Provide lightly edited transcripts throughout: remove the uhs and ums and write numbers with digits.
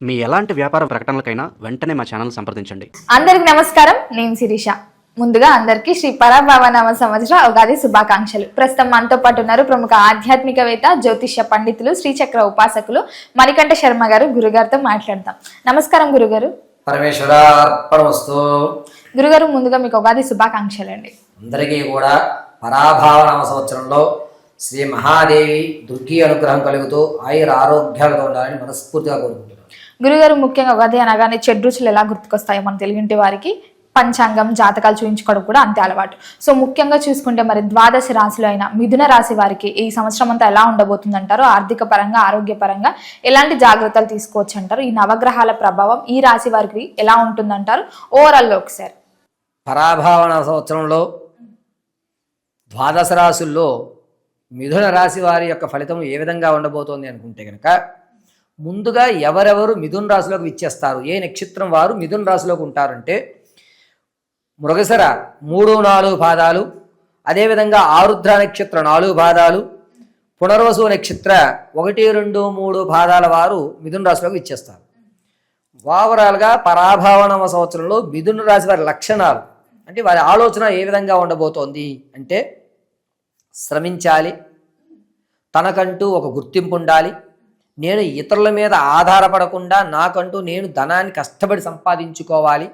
మీ ఎలాంటి వ్యాపార ప్రకటనలకైనా వెంటనే మా ఛానల్ సంప్రదించండి. అందరికి నమస్కారం, నేను శిరీష. ముందుగా అందరికీ శ్రీ పరాభవనామ సంవత్సర ఉగాది శుభాకాంక్షలు. ప్రస్తుతం మనతో పాటు ఉన్నారు ప్రముఖ ఆధ్యాత్మికవేత్త, జ్యోతిష్య పండితులు, శ్రీచక్ర ఉపాసకులు మణికంఠ శర్మ గారు. గురుగారితో మాట్లాడతాం. నమస్కారం గురుగారు. పరమేశ్వరార్పణమస్తు. గురుగారు, ముందుగా మీకు ఉగాది శుభాకాంక్షలు అండి. అందరికీ కూడా పరాభావనామ సంవత్సరంలో శ్రీ మహాదేవి దుర్గి అనుగ్రహం కలుగుతూ ఆయుర ఆరోగ్యాలతో ఉండాలని మనస్ఫూర్తిగా కోరుకుంటున్నాను. గురుగారు, ముఖ్యంగా ఉగాది అనగానే చెడు రుచులు ఎలా గుర్తుకొస్తాయో మన తెలుగింటి వారికి పంచాంగం, జాతకాలు చూపించుకోవడం కూడా అంతే అలవాటు. సో ముఖ్యంగా చూసుకుంటే మరి ద్వాదశ రాశిలో అయిన మిథున రాశి వారికి ఈ సంవత్సరం అంతా ఎలా ఉండబోతుంది అంటారు? ఆర్థిక పరంగా, ఆరోగ్యపరంగా ఎలాంటి జాగ్రత్తలు తీసుకోవచ్చు అంటారు? ఈ నవగ్రహాల ప్రభావం ఈ రాశి వారికి ఎలా ఉంటుందంటారు ఓవరాల్గా ఒకసారి? పరాభావన సంవత్సరంలో ద్వాదశ రాశుల్లో మిథున రాశి వారి యొక్క ఫలితం ఏ విధంగా ఉండబోతోంది అనుకుంటే కనుక, ముందుగా ఎవరెవరు మిథున రాశిలోకి విచ్చేస్తారు, ఏ నక్షత్రం వారు మిథున రాశిలోకి ఉంటారంటే మృగశిర 3-4 పాదాలు, అదేవిధంగా ఆరుద్ర నక్షత్ర 4 పాదాలు, పునర్వసు నక్షత్ర 1, 2, 3 పాదాల వారు మిథున రాశిలోకి ఇచ్చేస్తారు. ఓవరాల్గా పరాభావనమ సంవత్సరంలో మిథున రాశి వారి లక్షణాలు అంటే వారి ఆలోచన ఏ విధంగా ఉండబోతోంది అంటే, శ్రమించాలి, తనకంటూ ఒక గుర్తింపు ఉండాలి, నేను ఇతరుల మీద ఆధారపడకుండా నాకంటూ నేను ధనాన్ని కష్టపడి సంపాదించుకోవాలి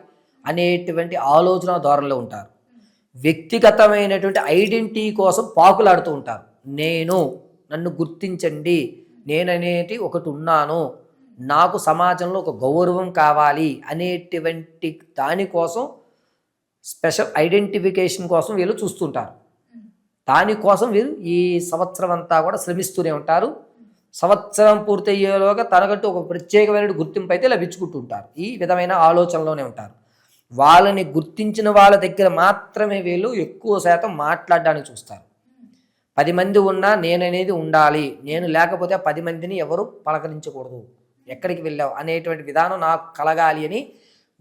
అనేటువంటి ఆలోచన ధోరణిలో ఉంటారు. వ్యక్తిగతమైనటువంటి ఐడెంటిటీ కోసం పాకులాడుతూ ఉంటారు. నన్ను గుర్తించండి, నేననేటి ఒకటి ఉన్నాను, నాకు సమాజంలో ఒక గౌరవం కావాలి అనేటువంటి దానికోసం, స్పెషల్ ఐడెంటిఫికేషన్ కోసం వీళ్ళు చూస్తుంటారు. దానికోసం వీరు ఈ సంవత్సరం అంతా కూడా శ్రమిస్తూనే ఉంటారు. సంవత్సరం పూర్తయ్యేలోగా తనకంటూ ఒక ప్రత్యేకమైన గుర్తింపు అయితే లభించుకుంటుంటారు. ఈ విధమైన ఆలోచనలోనే ఉంటారు. వాళ్ళని గుర్తించిన వాళ్ళ దగ్గర మాత్రమే వీళ్ళు ఎక్కువ శాతం మాట్లాడడానికి చూస్తారు. 10 మంది ఉన్నా నేననేది ఉండాలి, నేను లేకపోతే 10 మందిని ఎవరు పలకరించకూడదు, ఎక్కడికి వెళ్ళావు అనేటువంటి విధానం నాకు కలగాలి అని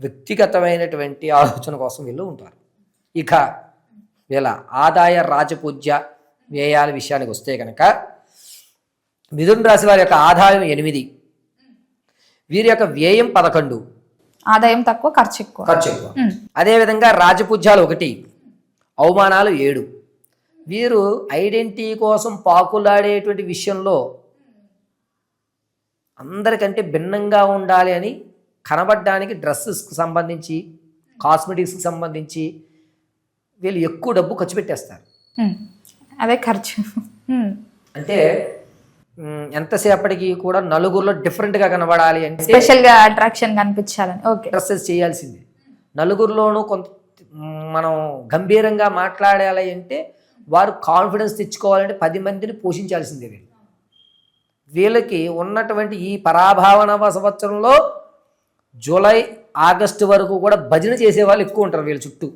వ్యక్తిగతమైనటువంటి ఆలోచన కోసం వీళ్ళు ఉంటారు. ఇక వీళ్ళ ఆదాయ రాజపూజ్య వ్యయాల విషయానికి వస్తే కనుక, మిథున రాశి వారి యొక్క ఆదాయం 8, వీరి యొక్క వ్యయం 11, ఆదాయం తక్కువ, ఖర్చు ఎక్కువ. అదేవిధంగా రాజపూజ్యాలు 1, అవమానాలు 7. వీరు ఐడెంటిటీ కోసం పాకులాడేటువంటి విషయంలో అందరికంటే భిన్నంగా ఉండాలి అని కనబడడానికి డ్రెస్సెస్కి సంబంధించి, కాస్మెటిక్స్కి సంబంధించి వీళ్ళు ఎక్కువ డబ్బు ఖర్చు పెట్టేస్తారు. అదే ఖర్చు అంటే ఎంతసేపటికి కూడా నలుగురిలో డిఫరెంట్గా కనబడాలి అంటే, స్పెషల్గా అట్రాక్షన్ కనిపించాలని డ్రెస్సెస్ చేయాల్సిందే. నలుగురిలోనూ కొంత మనం గంభీరంగా మాట్లాడాలి అంటే, వారు కాన్ఫిడెన్స్ తెచ్చుకోవాలంటే 10 మందిని పోషించాల్సిందే. వీళ్ళకి ఉన్నటువంటి ఈ పరాభావనవ సంవత్సరంలో జూలై, ఆగస్టు వరకు కూడా భజన చేసేవాళ్ళు ఎక్కువ ఉంటారు వీళ్ళ చుట్టూ.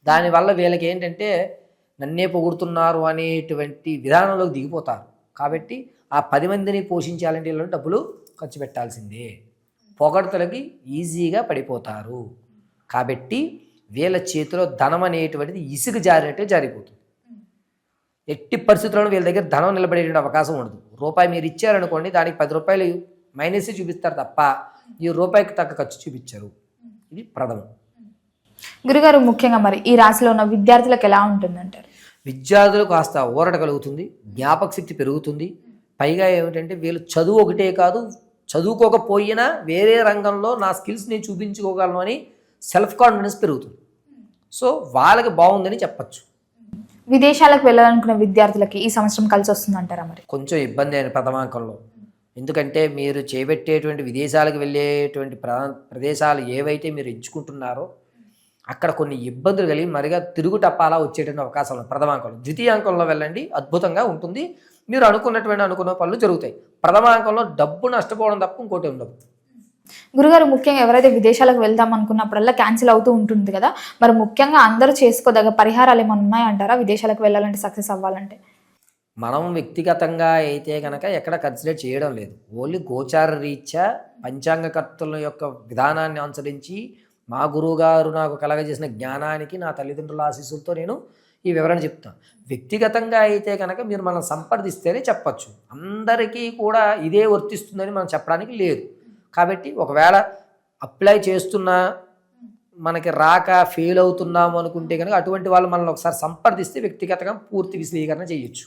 దానివల్ల వీళ్ళకి ఏంటంటే నన్నే పొగుడుతున్నారు అనేటువంటి విధానంలోకి దిగిపోతారు. కాబట్టి ఆ 10 మందిని పోషించాలంటే వీళ్ళు డబ్బులు ఖర్చు పెట్టాల్సిందే. పొగడ్తలకి ఈజీగా పడిపోతారు. కాబట్టి వీళ్ళ చేతిలో ధనం అనేటువంటిది ఇసుక జారినట్టే జారిపోతుంది. ఎట్టి పరిస్థితుల్లోనూ వీళ్ళ దగ్గర ధనం నిలబడేటువంటి అవకాశం ఉండదు. రూపాయి మీరు ఇచ్చారనుకోండి, దానికి 10 రూపాయలు మైనస్ చూపిస్తారు తప్ప ఈ రూపాయికి తగ్గ ఖర్చు చూపించరు. ఇది ప్రథమం. గురుగారు, ముఖ్యంగా మరి ఈ రాశిలో ఉన్న విద్యార్థులకు ఎలా ఉంటుందంటారు? విద్యార్థులకు కాస్త ఊరట కలుగుతుంది, జ్ఞాపక శక్తి పెరుగుతుంది. పైగా ఏమిటంటే వీళ్ళు చదువు ఒకటే కాదు, చదువుకోకపోయినా వేరే రంగంలో నా స్కిల్స్ నేను చూపించుకోగలను అని సెల్ఫ్ కాన్ఫిడెన్స్ పెరుగుతుంది. సో వాళ్ళకి బాగుందని చెప్పచ్చు. విదేశాలకు వెళ్ళాలనుకున్న విద్యార్థులకి ఈ సంవత్సరం కలిసి వస్తుందంటారా? మరి కొంచెం ఇబ్బంది అయిన ప్రథమాంకంలో, ఎందుకంటే మీరు చేపట్టేటువంటి విదేశాలకు వెళ్ళేటువంటి ప్రదేశాలు ఏవైతే మీరు ఎంచుకుంటున్నారో అక్కడ కొన్ని ఇబ్బందులు కలిగి మరిగా తిరుగు టప్పాలా వచ్చేటువంటి అవకాశం ఉంది ప్రథమాంకంలో. ద్వితీయాంకంలో వెళ్ళండి, అద్భుతంగా ఉంటుంది. మీరు అనుకున్న పనులు జరుగుతాయి. ప్రథమాంకంలో డబ్బు నష్టపోవడం తప్ప ఇంకోటి ఉండదు. గురుగారు, ముఖ్యంగా ఎవరైతే విదేశాలకు వెళ్దాం అనుకున్నప్పుడల్లా క్యాన్సిల్ అవుతూ ఉంటుంది కదా, మరి ముఖ్యంగా అందరూ చేసుకోదగ్గ పరిహారాలు ఏమైనా ఉన్నాయంటారా విదేశాలకు వెళ్ళాలంటే, సక్సెస్ అవ్వాలంటే? మనం వ్యక్తిగతంగా అయితే కనుక ఎక్కడ కన్సిడర్ చేయడం లేదు. ఓన్లీ గోచార రీత్యా పంచాంగకర్తల యొక్క విధానాన్ని అనుసరించి మా గురువుగారు నాకు కలగజేసిన జ్ఞానానికి నా తల్లిదండ్రుల ఆశీస్సులతో నేను ఈ వివరణ చెప్తాను. వ్యక్తిగతంగా అయితే కనుక మీరు మనం సంప్రదిస్తేనే చెప్పచ్చు. అందరికీ కూడా ఇదే వర్తిస్తుందని మనం చెప్పడానికి లేదు. కాబట్టి ఒకవేళ అప్లై చేస్తున్నా మనకి రాక ఫెయిల్ అవుతున్నాము అనుకుంటే కనుక అటువంటి వాళ్ళు మనల్ని ఒకసారి సంప్రదిస్తే వ్యక్తిగతంగా పూర్తి విశ్లేషణ చేయొచ్చు.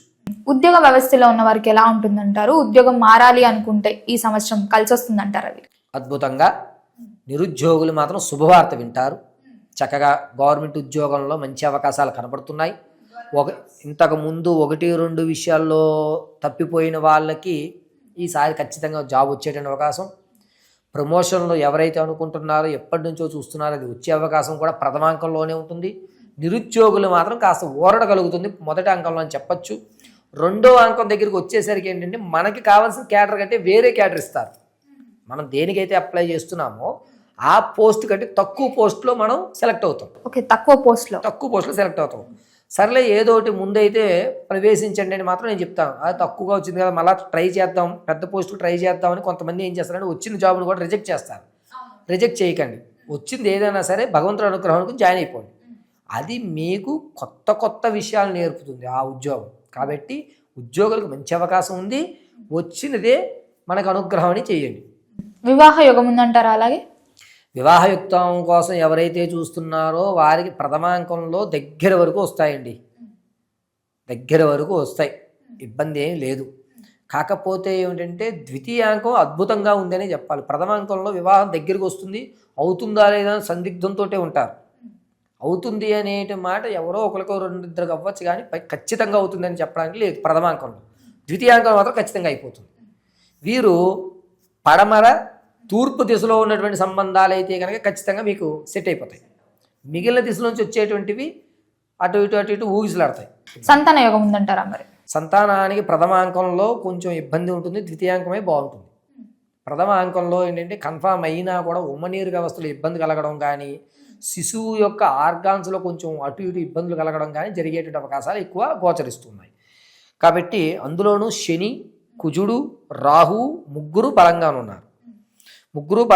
ఉద్యోగ వ్యవస్థలో ఉన్న వారికి ఎలా ఉంటుందంటారు? ఉద్యోగం మారాలి అనుకుంటే ఈ సంవత్సరం కలిసి వస్తుందంటారు? అవి అద్భుతంగా నిరుద్యోగులు మాత్రం శుభవార్త వింటారు. చక్కగా గవర్నమెంట్ ఉద్యోగంలో మంచి అవకాశాలు కనబడుతున్నాయి. ఇంతకు ముందు 1-2 విషయాల్లో తప్పిపోయిన వాళ్ళకి ఈసారి ఖచ్చితంగా జాబ్ వచ్చేటువంటి అవకాశం. ప్రమోషన్లో ఎవరైతే అనుకుంటున్నారో ఎప్పటి నుంచో చూస్తున్నారో అది వచ్చే అవకాశం కూడా ప్రథమాంకంలోనే ఉంటుంది. నిరుద్యోగులు మాత్రం కాస్త ఊరట కలుగుతుంది మొదటి అంకంలో అని చెప్పచ్చు. రెండో అంకం దగ్గరికి వచ్చేసరికి ఏంటంటే మనకి కావాల్సిన క్యాడర్ కంటే వేరే క్యాడర్ ఇస్తారు. మనం దేనికైతే అప్లై చేస్తున్నామో ఆ పోస్ట్ కంటే తక్కువ పోస్ట్లో మనం సెలెక్ట్ అవుతాం. ఓకే, తక్కువ పోస్ట్లో సెలెక్ట్ అవుతాం. సర్లే ఏదో ఒకటి ముందైతే ప్రవేశించండి అని మాత్రం నేను చెప్తాను. అది తక్కువగా వచ్చింది కదా మళ్ళీ ట్రై చేద్దాం, పెద్ద పోస్టులు ట్రై చేద్దామని కొంతమంది ఏం చేస్తారంటే వచ్చిన జాబ్ను కూడా రిజెక్ట్ చేస్తారు. రిజెక్ట్ చేయకండి. వచ్చింది ఏదైనా సరే భగవంతుడి అనుగ్రహానికి జాయిన్ అయిపోండి. అది మీకు కొత్త విషయాలు నేర్పుతుంది ఆ ఉద్యోగం. కాబట్టి ఉద్యోగులకు మంచి అవకాశం ఉంది. వచ్చినదే మనకు అనుగ్రహం అని చేయండి. వివాహ యోగం ఉందంటారా? అలాగే వివాహయుక్తం కోసం ఎవరైతే చూస్తున్నారో వారికి ప్రథమాంకంలో దగ్గర వరకు వస్తాయండి. దగ్గర వరకు వస్తాయి, ఇబ్బంది ఏం లేదు. కాకపోతే ఏమిటంటే ద్వితీయాంకం అద్భుతంగా ఉందని చెప్పాలి. ప్రథమాంకంలో వివాహం దగ్గరికి వస్తుంది, అవుతుందా లేదా సందిగ్ధంతో ఉంటారు. అవుతుంది అనేటి మాట ఎవరో ఒకరికో 2-2 అవ్వచ్చు కానీ ఖచ్చితంగా అవుతుందని చెప్పడానికి లేదు ప్రథమాంకంలో. ద్వితీయాంకం మాత్రం ఖచ్చితంగా అయిపోతుంది. వీరు పడమర తూర్పు దిశలో ఉన్నటువంటి సంబంధాలు అయితే కనుక ఖచ్చితంగా మీకు సెట్ అయిపోతాయి. మిగిలిన దిశలోంచి వచ్చేటువంటివి అటు ఇటు ఊగిసలాడతాయి. సంతాన యోగం ఉందంటారా? మరి సంతానానికి ప్రథమాంకంలో కొంచెం ఇబ్బంది ఉంటుంది, ద్వితీయాంకమే బాగుంటుంది. ప్రథమాంకంలో ఏంటంటే కన్ఫామ్ అయినా కూడా ఉమ్మనీరు వ్యవస్థలో ఇబ్బంది కలగడం కానీ శిశువు యొక్క ఆర్గాన్స్లో కొంచెం అటు ఇటు ఇబ్బందులు కలగడం కానీ జరిగేటువంటి అవకాశాలు ఎక్కువ గోచరిస్తున్నాయి. కాబట్టి అందులోనూ శని, కుజుడు, రాహు ముగ్గురు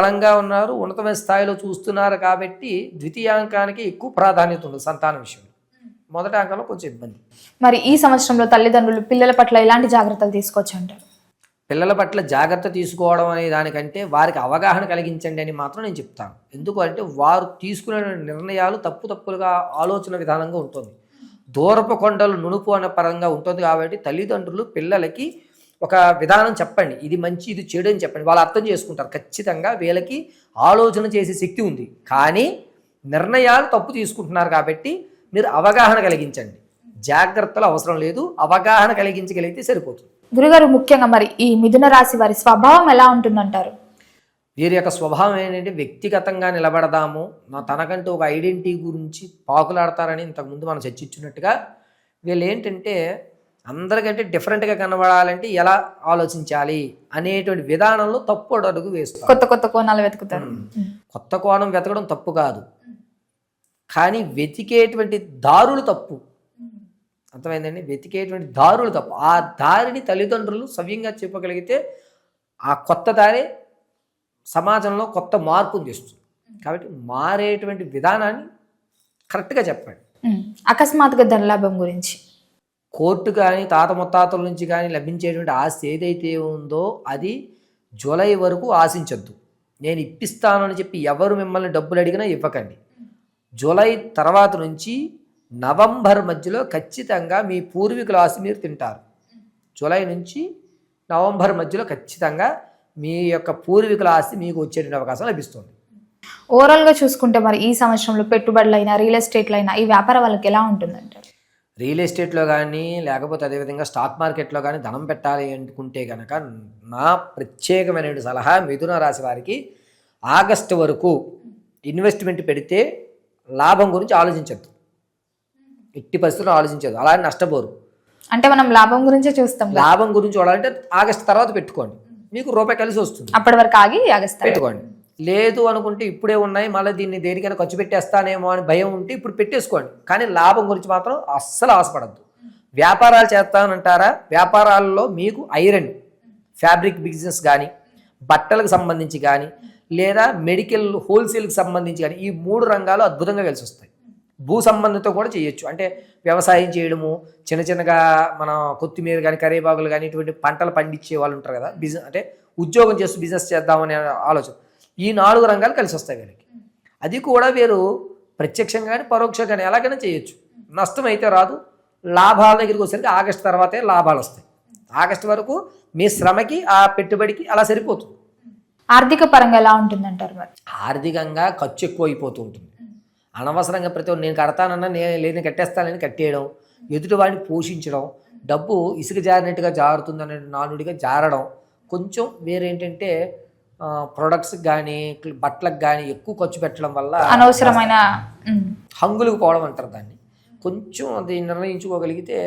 బలంగా ఉన్నారు, ఉన్నతమైన స్థాయిలో చూస్తున్నారు. కాబట్టి ద్వితీయాంకానికి ఎక్కువ ప్రాధాన్యత ఉంది సంతాన విషయంలో. మొదటి అంకంలో కొంచెం ఇబ్బంది. మరి ఈ సంవత్సరంలో తల్లిదండ్రులు పిల్లల పట్ల ఎలాంటి జాగ్రత్తలు తీసుకోవచ్చు అంటారు? పిల్లల పట్ల జాగ్రత్త తీసుకోవడం అనే దానికంటే వారికి అవగాహన కలిగించండి అని మాత్రం నేను చెప్తాను. ఎందుకంటే వారు తీసుకునే నిర్ణయాలు తప్పులుగా ఆలోచన విధానంగా ఉంటుంది. దూరపు కొండలు నునుపు అనే పరంగా ఉంటుంది. కాబట్టి తల్లిదండ్రులు పిల్లలకి ఒక విధానం చెప్పండి, ఇది మంచి ఇది చెడు అని చెప్పండి. వాళ్ళు అర్థం చేసుకుంటారు. ఖచ్చితంగా వీళ్ళకి ఆలోచన చేసే శక్తి ఉంది, కానీ నిర్ణయాలు తప్పు తీసుకుంటున్నారు. కాబట్టి మీరు అవగాహన కలిగించండి. జాగ్రత్తలు అవసరం లేదు, అవగాహన కలిగించగలిగితే సరిపోతుంది. గురుగారు, ముఖ్యంగా మరి ఈ మిథున రాశి వారి స్వభావం ఎలా ఉంటుందంటారు? వీరి యొక్క స్వభావం ఏంటంటే వ్యక్తిగతంగా నిలబడదాము, తనకంటూ ఒక ఐడెంటిటీ గురించి పాకులాడతారని ఇంతకుముందు మనం చర్చించున్నట్టుగా వీళ్ళు ఏంటంటే అందరికంటే డిఫరెంట్గా కనబడాలంటే ఎలా ఆలోచించాలి అనేటువంటి విధానంలో తప్పు అడుగు వేస్తారు. కొత్త కోణాలు వెతుకుతారు. కొత్త కోణం వెతకడం తప్పు కాదు, కానీ వెతికేటువంటి దారులు తప్పు. అర్థమైందండి? వెతికేటువంటి దారులు తప్పు. ఆ దారిని తల్లిదండ్రులు సవ్యంగా చెప్పగలిగితే ఆ కొత్త దారి సమాజంలో కొత్త మార్పును తెస్తుంది. కాబట్టి మారేటువంటి విధానాన్ని కరెక్ట్గా చెప్పండి. అకస్మాత్తుగా ధనలాభం గురించి కోర్టు కానీ తాత ముత్తాతల నుంచి కానీ లభించేటువంటి ఆస్తి ఏదైతే ఉందో అది జూలై వరకు ఆశించద్దు. నేను ఇప్పిస్తాను అని చెప్పి ఎవరు మిమ్మల్ని డబ్బులు అడిగినా ఇవ్వకండి. జూలై తర్వాత నుంచి నవంబర్ మధ్యలో ఖచ్చితంగా మీ పూర్వీకుల ఆస్తి మీరు తింటారు. జూలై నుంచి నవంబర్ మధ్యలో ఖచ్చితంగా మీ యొక్క పూర్వీకుల ఆస్తి మీకు వచ్చేటువంటి అవకాశం లభిస్తుంది. ఓవరాల్గా చూసుకుంటే మరి ఈ సంవత్సరంలో పెట్టుబడులైనా రియల్ ఎస్టేట్లో అయినా ఈ వ్యాపారం వాళ్ళకి ఎలా ఉంటుందంటారు? రియల్ ఎస్టేట్లో కానీ లేకపోతే అదేవిధంగా స్టాక్ మార్కెట్లో కానీ ధనం పెట్టాలి అనుకుంటే కనుక నా ప్రత్యేకమైన సలహా మిథున రాశి వారికి ఆగస్టు వరకు ఇన్వెస్ట్మెంట్ పెడితే లాభం గురించి ఆలోచించద్దు. ఎట్టి పరిస్థితుల్లో ఆలోచించదు, అలా నష్టపోరు. అంటే మనం లాభం గురించే చూస్తాం. లాభం గురించి చూడాలంటే ఆగస్టు తర్వాత పెట్టుకోండి, మీకు రూపాయి కలిసి వస్తుంది. అప్పటి వరకు ఆగి పెట్టుకోండి. లేదు అనుకుంటే ఇప్పుడే ఉన్నాయి మళ్ళీ దీన్ని దేనికైనా ఖర్చు పెట్టేస్తానేమో అని భయం ఉంటే ఇప్పుడు పెట్టేసుకోండి, కానీ లాభం గురించి మాత్రం అస్సలు ఆశపడద్దు. వ్యాపారాలు చేస్తానంటారా? వ్యాపారాల్లో మీకు ఐరన్, ఫ్యాబ్రిక్ బిజినెస్ కానీ, బట్టలకు సంబంధించి కానీ, లేదా మెడికల్ హోల్సేల్కి సంబంధించి కానీ ఈ 3 రంగాలు అద్భుతంగా కలిసి వస్తాయి. భూ సంబంధిత కూడా చేయొచ్చు. అంటే వ్యవసాయం చేయడము, చిన్న చిన్నగా మనం కొత్తిమీర కానీ కరివేపాకులు కానీ ఇటువంటి పంటలు పండించే వాళ్ళు ఉంటారు కదా, బిజినెస్ అంటే ఉద్యోగం చేస్తూ బిజినెస్ చేద్దామనే ఆలోచన. ఈ 4 రంగాలు కలిసి వస్తాయి వీళ్ళకి. అది కూడా వీరు ప్రత్యక్షంగా కానీ పరోక్షంగా కానీ ఎలాగైనా చేయొచ్చు. నష్టం అయితే రాదు. లాభాల దగ్గరికి వచ్చేసరికి ఆగస్టు తర్వాతే లాభాలు వస్తాయి. ఆగస్టు వరకు మీ శ్రమకి ఆ పెట్టుబడికి అలా సరిపోతుంది. ఆర్థిక పరంగా ఎలా ఉంటుందంటారు మరి? ఆర్థికంగా ఖర్చు ఎక్కువ అయిపోతూ ఉంటుంది. అనవసరంగా ప్రతి ఒక్కరు నేను కడతానన్నా నేను కట్టేస్తానని కట్టేయడం, ఎదుటివాడిని పోషించడం, డబ్బు ఇసుక జారినట్టుగా జారుతుందనే నానుడిగా జారడం, కొంచెం వేరేంటంటే ప్రొడక్ట్స్కి కానీ బట్టలకు కానీ ఎక్కువ ఖర్చు పెట్టడం వల్ల అనవసరమైన హంగులకు పోవడం అంటారు దాన్ని. కొంచెం అది నిర్ణయించుకోగలిగితే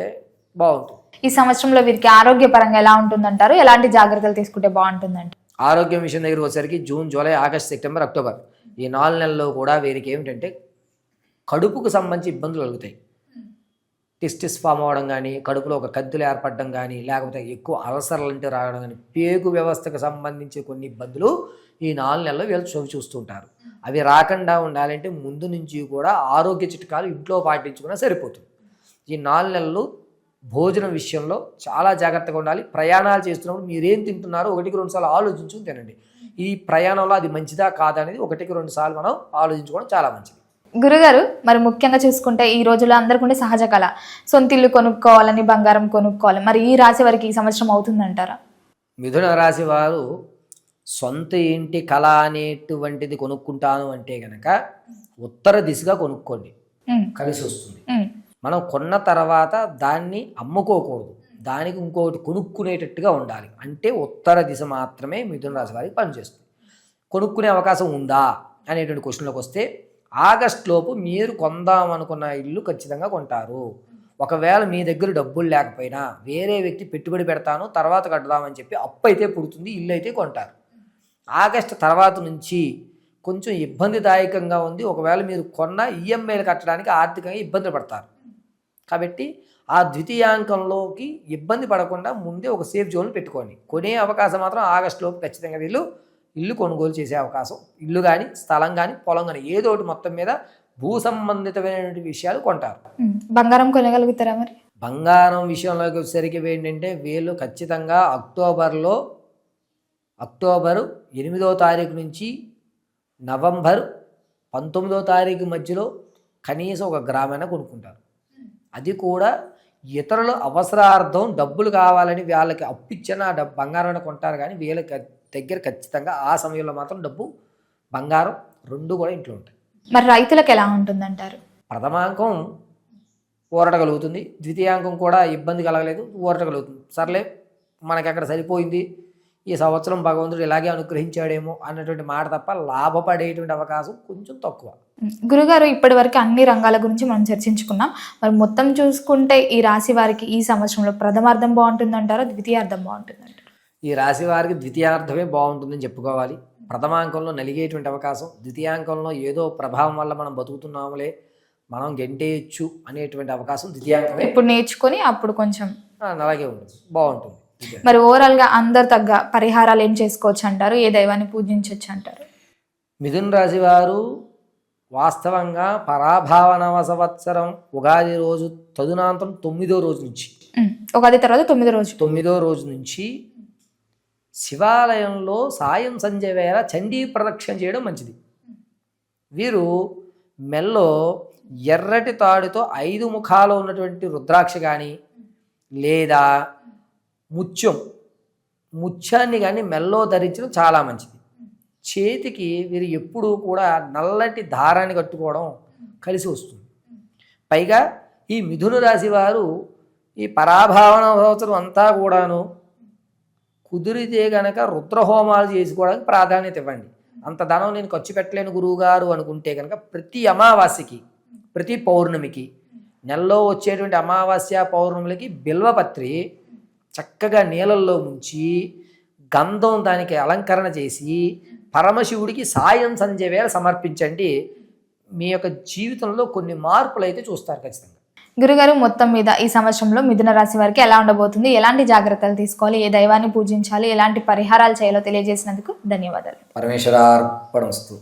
బాగుంటుంది. ఈ సంవత్సరంలో వీరికి ఆరోగ్యపరంగా ఎలా ఉంటుందంటారు? ఎలాంటి జాగ్రత్తలు తీసుకుంటే బాగుంటుందంట? ఆరోగ్యం విషయం దగ్గర వచ్చేసరికి June, July, August, September, October ఈ 4 నెలల్లో కూడా వీరికి ఏమిటంటే కడుపుకు సంబంధించి ఇబ్బందులు కలుగుతాయి. టెస్టిస్ ఫామ్ అవ్వడం కానీ, కడుపులో ఒక కద్దులు ఏర్పడడం కానీ, లేకపోతే ఎక్కువ అల్సర్లు అంటే రావడం కానీ, పేగు వ్యవస్థకు సంబంధించి కొన్ని ఇబ్బందులు ఈ 4 నెలల్లో వీళ్ళు చూస్తుంటారు. అవి రాకుండా ఉండాలంటే ముందు నుంచి కూడా ఆరోగ్య చిట్కాలు ఇంట్లో పాటించుకున్నా సరిపోతుంది. ఈ 4 నెలలు భోజనం విషయంలో చాలా జాగ్రత్తగా ఉండాలి. ప్రయాణాలు చేస్తున్నప్పుడు మీరేం తింటున్నారో 1-2 సార్లు ఆలోచించుకుని తినండి. ఈ ప్రయాణంలో అది మంచిదా కాదా అనేది 1-2 సార్లు మనం ఆలోచించుకోవడం చాలా మంచిది. గురుగారు, మరి ముఖ్యంగా చూసుకుంటే ఈ రోజుల్లో అందరికీ ఉండే సహజ కళ సొంత ఇల్లు కొనుక్కోవాలని, బంగారం కొనుక్కోవాలి. మరి ఈ రాశి వారికి ఈ సంవత్సరం అవుతుందంటారా? మిథున రాశి వారు సొంత ఇంటి కళ అనేటువంటిది కొనుక్కుంటాను అంటే గనక ఉత్తర దిశగా కొనుక్కోండి, కలిసి వస్తుంది. మనం కొన్న తర్వాత దాన్ని అమ్ముకోకూడదు, దానికి ఇంకొకటి కొనుక్కునేటట్టుగా ఉండాలి. అంటే ఉత్తర దిశ మాత్రమే మిథున రాశి వారికి పనిచేస్తుంది. కొనుక్కునే అవకాశం ఉందా అనేటువంటి క్వశ్చన్లోకి వస్తే ఆగస్ట్ లోపు మీరు కొందాం అనుకున్న ఇల్లు ఖచ్చితంగా కొంటారు. ఒకవేళ మీ దగ్గర డబ్బులు లేకపోయినా వేరే వ్యక్తి పెట్టుబడి పెడతాను తర్వాత కట్టుదామని చెప్పి అప్పు అయితే పుడుతుంది, ఇల్లు అయితే కొంటారు. ఆగస్టు తర్వాత నుంచి కొంచెం ఇబ్బందిదాయకంగా ఉంది. ఒకవేళ మీరు కొన్న ఈఎంఐలు కట్టడానికి ఆర్థికంగా ఇబ్బంది పడతారు. కాబట్టి ఆ ద్వితీయాంకంలోకి ఇబ్బంది పడకుండా ముందే ఒక సేఫ్ జోన్ పెట్టుకోండి. కొనే అవకాశం మాత్రం ఆగస్టులోపు ఖచ్చితంగా వీళ్ళు ఇల్లు కొనుగోలు చేసే అవకాశం, ఇల్లు కానీ స్థలం కానీ పొలం కానీ ఏదో ఒకటి మొత్తం మీద భూ సంబంధితమైనటువంటి విషయాలు కొంటారు. బంగారం కొనగలుగుతారా మరి? బంగారం విషయంలోకి వచ్చేసరికి ఏంటంటే వీళ్ళు ఖచ్చితంగా అక్టోబరు 8వ తారీఖు నుంచి నవంబర్ 19వ తారీఖు మధ్యలో కనీసం 1 గ్రామైనా కొనుక్కుంటారు. అది కూడా ఇతరుల అవసరార్థం డబ్బులు కావాలని వాళ్ళకి అప్పిచ్చిన బంగారం కొంటారు. కానీ వీళ్ళకి దగ్గర ఖచ్చితంగా ఆ సమయంలో మాత్రం డబ్బు, బంగారం 2 కూడా ఇంట్లో ఉంటాయి. మరి రైతులకు ఎలా ఉంటుందంటారు? ప్రథమాంకం ఊరట కలుగుతుంది, ద్వితీయాంకం కూడా ఇబ్బంది కలగలేదు, ఊరట కలుగుతుంది. సర్లే మనకి అక్కడ సరిపోయింది, ఈ సంవత్సరం భగవంతుడు ఇలాగే అనుగ్రహించాడేమో అన్నటువంటి మాట తప్ప లాభపడేటువంటి అవకాశం కొంచెం తక్కువ. గురుగారు, ఇప్పటి వరకు అన్ని రంగాల గురించి మనం చర్చించుకున్నాం. మరి మొత్తం చూసుకుంటే ఈ రాశి వారికి ఈ సంవత్సరంలో ప్రథమార్థం బాగుంటుందంటారా, ద్వితీయార్థం బాగుంటుందంటారా? ఈ రాశి వారికి ద్వితీయార్థమే బాగుంటుందని చెప్పుకోవాలి. ప్రథమాంకంలో నలిగేటువంటి అవకాశం, ద్వితీయాంకంలో ఏదో ప్రభావం వల్ల మనం బతుకుతున్నాములే, మనం గెంటేయచ్చు అనేటువంటి అవకాశం ద్వితీయాంకమే. ఇప్పుడు నేర్చుకొని అప్పుడు కొంచెం అలాగే ఉంటుంది, బాగుంటుంది. మరి ఓవరాల్ గా అందరు తగ్గ పరిహారాలు ఏం చేసుకోవచ్చు అంటారు? ఏ దైవాన్ని పూజించవచ్చు అంటారు? మిథున రాశి వారు వాస్తవంగా పరాభావనవ సంవత్సరం ఉగాది రోజు తదునాంతరం 9వ రోజు నుంచి, ఉగాది తర్వాత 9వ రోజు నుంచి శివాలయంలో సాయం సంధ్య వేళ చండీ ప్రదక్షిణ చేయడం మంచిది. వీరు మెల్లో ఎర్రటి తాడుతో 5 ముఖాలు ఉన్నటువంటి రుద్రాక్ష కానీ లేదా ముత్యాన్ని కానీ మెల్లో ధరించడం చాలా మంచిది. చేతికి వీరు ఎప్పుడూ కూడా నల్లటి దారాన్ని కట్టుకోవడం కలిసి వస్తుంది. పైగా ఈ మిథున రాశి వారు ఈ పరాభావన సంవత్సరం అంతా కూడాను కుదిరితే గనక రుద్రహోమాలు చేసుకోవడానికి ప్రాధాన్యత ఇవ్వండి. అంత ధనం నేను ఖర్చు పెట్టలేను గురువుగారు అనుకుంటే కనుక ప్రతి అమావాస్యకి, ప్రతి పౌర్ణమికి, నెలలో వచ్చేటువంటి అమావాస్య పౌర్ణమిలకి బిల్వపత్రి చక్కగా నీళ్ళల్లో ముంచి గంధం దానికి అలంకరణ చేసి పరమశివుడికి సాయం సంధ్య వేళ సమర్పించండి. మీ యొక్క జీవితంలో కొన్ని మార్పులు అయితే చూస్తారు ఖచ్చితంగా. గురుగారు, మొత్తం మీద ఈ సంవత్సరంలో మిథున రాశి వారికి ఎలా ఉండబోతుంది, ఎలాంటి జాగ్రత్తలు తీసుకోవాలి, ఏ దైవాన్ని పూజించాలి, ఎలాంటి పరిహారాలు చేయాలో తెలియజేసినందుకు ధన్యవాదాలు. పరమేశ్వరార్పణమస్తు.